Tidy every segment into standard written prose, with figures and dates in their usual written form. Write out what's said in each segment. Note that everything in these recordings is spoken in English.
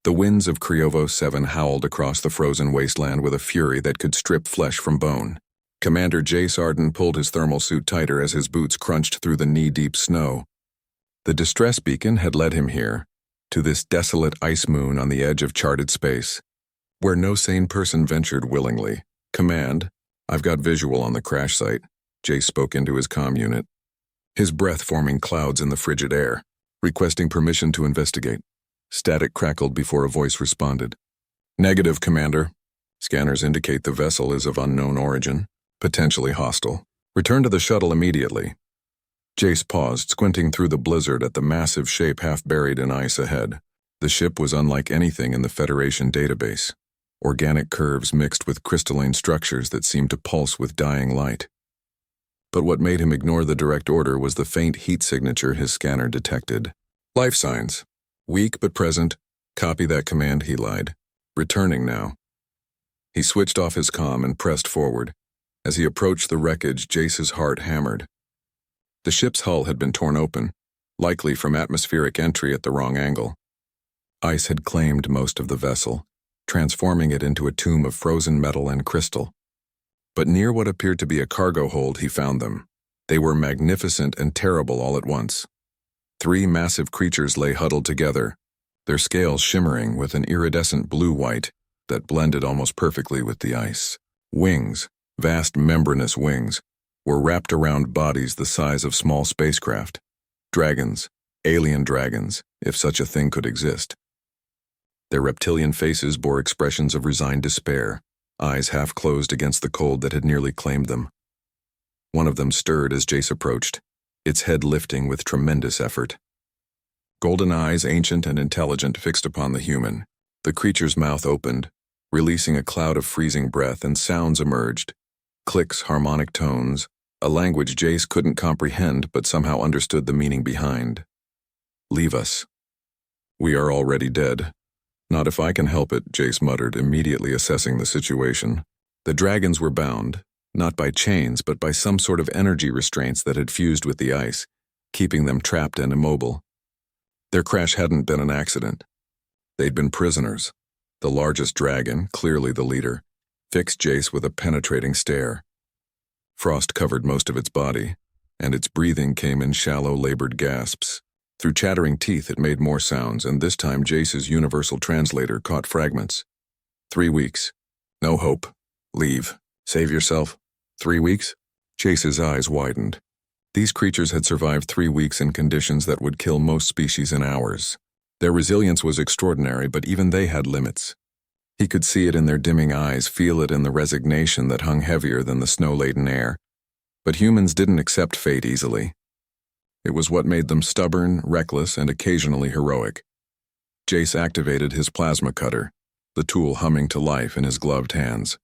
The winds of Kriovo 7 howled across the frozen wasteland with a fury that could strip flesh from bone. Commander Jace Arden pulled his thermal suit tighter as his boots crunched through the knee-deep snow. The distress beacon had led him here, to this desolate ice moon on the edge of charted space, where no sane person ventured willingly. "Command, I've got visual on the crash site," Jace spoke into his comm unit, his breath forming clouds in the frigid air, requesting permission to investigate. Static crackled before a voice responded. "Negative, Commander. Scanners indicate the vessel is of unknown origin, potentially hostile. Return to the shuttle immediately." Jace paused, squinting through the blizzard at the massive shape half buried in ice ahead. The ship was unlike anything in the Federation database. Organic curves mixed with crystalline structures that seemed to pulse with dying light. But what made him ignore the direct order was the faint heat signature his scanner detected. "Life signs. Weak but present. Copy that command," he lied. "Returning now." He switched off his comm and pressed forward. As he approached the wreckage, Jace's heart hammered. The ship's hull had been torn open, likely from atmospheric entry at the wrong angle. Ice had claimed most of the vessel, transforming it into a tomb of frozen metal and crystal. But near what appeared to be a cargo hold, he found them. They were magnificent and terrible all at once. 3 massive creatures lay huddled together, their scales shimmering with an iridescent blue-white that blended almost perfectly with the ice. Wings, vast membranous wings, were wrapped around bodies the size of small spacecraft. Dragons, alien dragons, if such a thing could exist. Their reptilian faces bore expressions of resigned despair, eyes half closed against the cold that had nearly claimed them. One of them stirred as Jace approached, its head lifting with tremendous effort. Golden eyes, ancient and intelligent, fixed upon the human. The creature's mouth opened, releasing a cloud of freezing breath, and sounds emerged. Clicks, harmonic tones, a language Jace couldn't comprehend but somehow understood the meaning behind. "Leave us. We are already dead." "Not if I can help it," Jace muttered, immediately assessing the situation. The dragons were bound, not by chains but by some sort of energy restraints that had fused with the ice, keeping them trapped and immobile. Their crash hadn't been an accident. They'd been prisoners. The largest dragon, clearly the leader, fixed Jace with a penetrating stare. Frost covered most of its body, and its breathing came in shallow, labored gasps. Through chattering teeth it made more sounds, and this time Jace's universal translator caught fragments. 3 weeks. No hope. Leave. Save yourself. 3 weeks? Jace's eyes widened. These creatures had survived 3 weeks in conditions that would kill most species in hours. Their resilience was extraordinary, but even they had limits. He could see it in their dimming eyes, feel it in the resignation that hung heavier than the snow-laden air. But humans didn't accept fate easily. It was what made them stubborn, reckless, and occasionally heroic. Jace activated his plasma cutter, the tool humming to life in his gloved hands.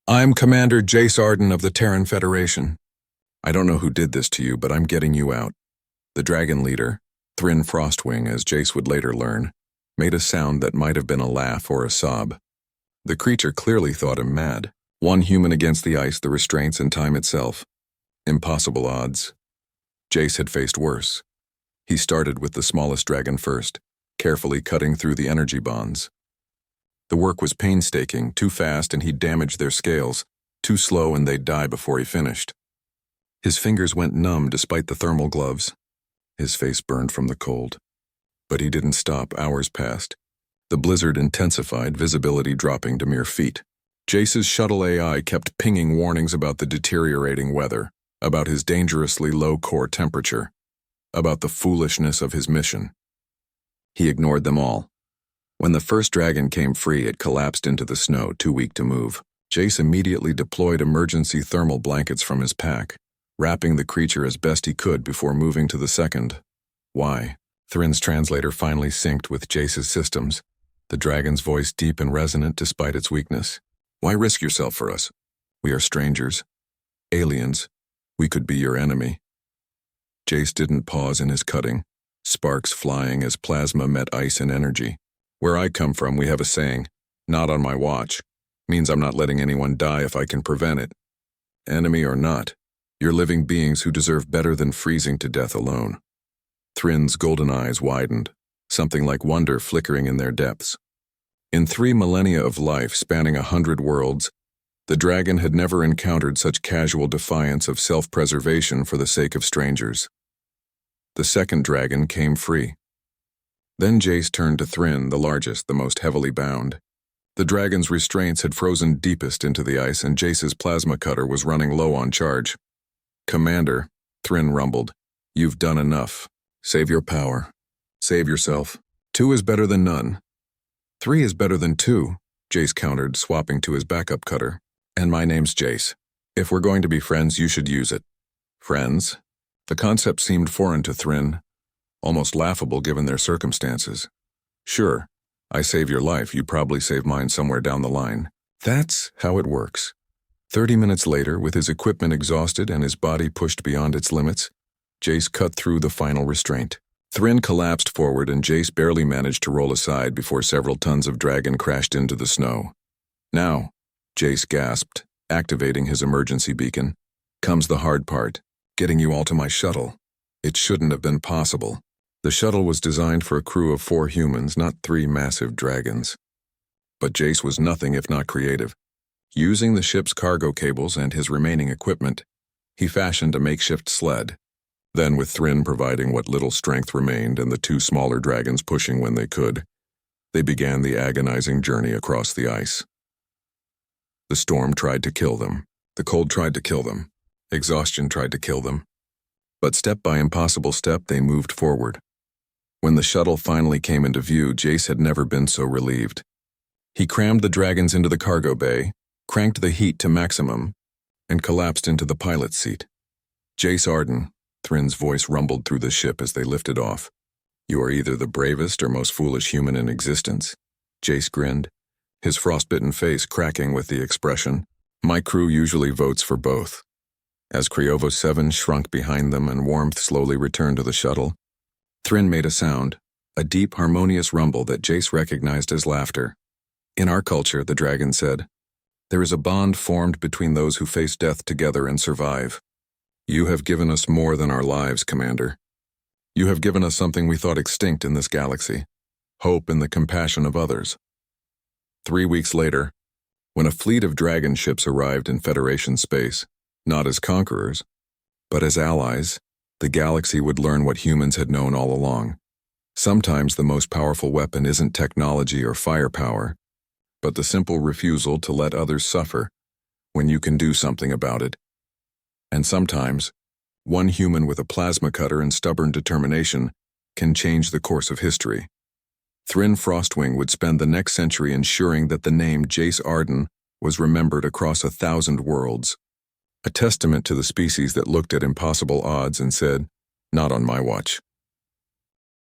"I'm Commander Jace Arden of the Terran Federation. I don't know who did this to you, but I'm getting you out." The dragon leader, Thryn Frostwing, as Jace would later learn, made a sound that might have been a laugh or a sob. The creature clearly thought him mad. One human against the ice, the restraints, and time itself. Impossible odds. Jace had faced worse. He started with the smallest dragon first, carefully cutting through the energy bonds. The work was painstaking, too fast and he'd damaged their scales, too slow and they'd die before he finished. His fingers went numb despite the thermal gloves. His face burned from the cold. But he didn't stop. Hours passed. The blizzard intensified, visibility dropping to mere feet. Jace's shuttle AI kept pinging warnings about the deteriorating weather, about his dangerously low core temperature, about the foolishness of his mission. He ignored them all. When the first dragon came free, it collapsed into the snow, too weak to move. Jace immediately deployed emergency thermal blankets from his pack, wrapping the creature as best he could before moving to the second. "Why?" Thryn's translator finally synced with Jace's systems, the dragon's voice deep and resonant despite its weakness. "Why risk yourself for us? We are strangers. Aliens. We could be your enemy." Jace didn't pause in his cutting, sparks flying as plasma met ice and energy. "Where I come from, we have a saying, 'Not on my watch.' Means I'm not letting anyone die if I can prevent it. Enemy or not, you're living beings who deserve better than freezing to death alone." Thryn's golden eyes widened, something like wonder flickering in their depths. In 3 millennia of life spanning 100 worlds, the dragon had never encountered such casual defiance of self-preservation for the sake of strangers. The second dragon came free. Then Jace turned to Thryn, the largest, the most heavily bound. The dragon's restraints had frozen deepest into the ice, and Jace's plasma cutter was running low on charge. "Commander," Thryn rumbled, "you've done enough. Save your power. Save yourself. 2 is better than none." "3 is better than 2, Jace countered, swapping to his backup cutter. "And my name's Jace. If we're going to be friends, you should use it." Friends? The concept seemed foreign to Thryn, almost laughable given their circumstances. "Sure, I save your life, you probably save mine somewhere down the line. That's how it works." 30 minutes later, with his equipment exhausted and his body pushed beyond its limits, Jace cut through the final restraint. Thryn collapsed forward and Jace barely managed to roll aside before several tons of dragon crashed into the snow. "Now," Jace gasped, activating his emergency beacon, "comes the hard part, getting you all to my shuttle." It shouldn't have been possible. The shuttle was designed for a crew of 4 humans, not 3 massive dragons. But Jace was nothing if not creative. Using the ship's cargo cables and his remaining equipment, he fashioned a makeshift sled. Then, with Thryn providing what little strength remained and the 2 smaller dragons pushing when they could, they began the agonizing journey across the ice. The storm tried to kill them. The cold tried to kill them. Exhaustion tried to kill them. But step by impossible step, they moved forward. When the shuttle finally came into view, Jace had never been so relieved. He crammed the dragons into the cargo bay, cranked the heat to maximum, and collapsed into the pilot's seat. "Jace Arden," Thryn's voice rumbled through the ship as they lifted off. "You are either the bravest or most foolish human in existence." Jace grinned, his frostbitten face cracking with the expression, "My crew usually votes for both." As Criovo 7 shrunk behind them and warmth slowly returned to the shuttle, Thryn made a sound, a deep, harmonious rumble that Jace recognized as laughter. "In our culture," the dragon said, "there is a bond formed between those who face death together and survive. You have given us more than our lives, Commander. You have given us something we thought extinct in this galaxy, hope in the compassion of others." 3 weeks later, when a fleet of dragon ships arrived in Federation space, not as conquerors, but as allies, the galaxy would learn what humans had known all along. Sometimes the most powerful weapon isn't technology or firepower, but the simple refusal to let others suffer when you can do something about it. And sometimes, one human with a plasma cutter and stubborn determination can change the course of history. Thryn Frostwing would spend the next century ensuring that the name Jace Arden was remembered across 1,000 worlds, a testament to the species that looked at impossible odds and said, "Not on my watch."